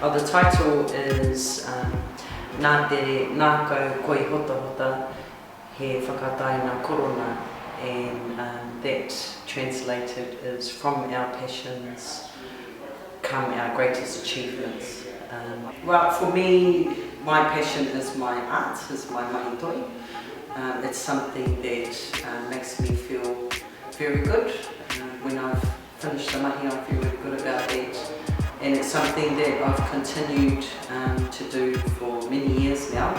The title is nākau koi hotahota he whakataena korona, and that translated is from our passions come our greatest achievements. Well, for me, my passion is my art, is my mahitoi. It's something that makes me feel very good. When I've finished the mahi, I feel very good about that. And it's something that I've continued to do for many years now,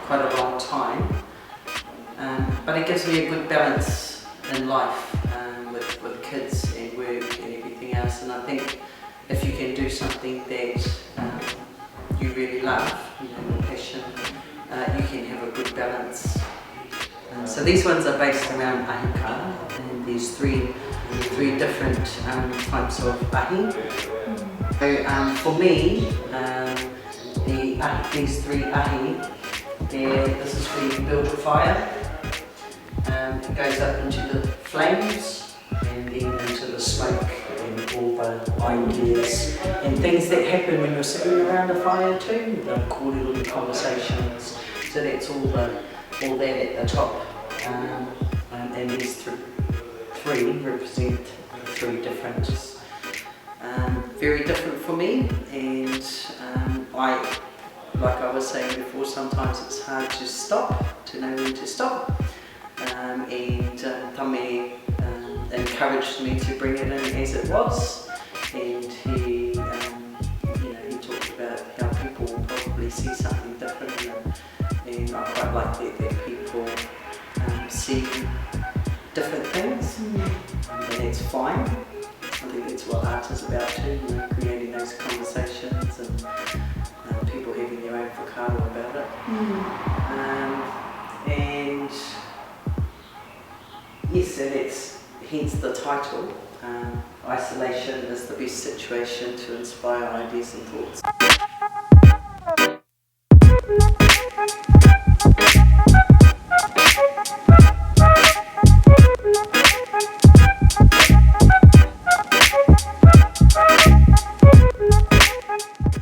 quite a long time. But it gives me a good balance in life with kids and work and everything else. And I think if you can do something that you really love, your passion, you can have a good balance. So these ones are based around ahika, and there's three different types of ahi. So for me, these three ahi, this is where you build a fire. It goes up into the flames and then into the smoke and all the ideas and things that happen when you're sitting around a fire too, the cordial conversations. So that's all that at the top. And these three represent three different, very different for me, and like I was saying before, sometimes it's hard to stop, to know when to stop, and Tāme encouraged me to bring it in as it was, and he talked about how people will probably see something different, and I quite like that people see different things, and that's fine. I think that's what art is about too, creating those conversations and people having their own whakaro about it. And yes, and it's hence the title. Isolation is the best situation to inspire ideas and thoughts.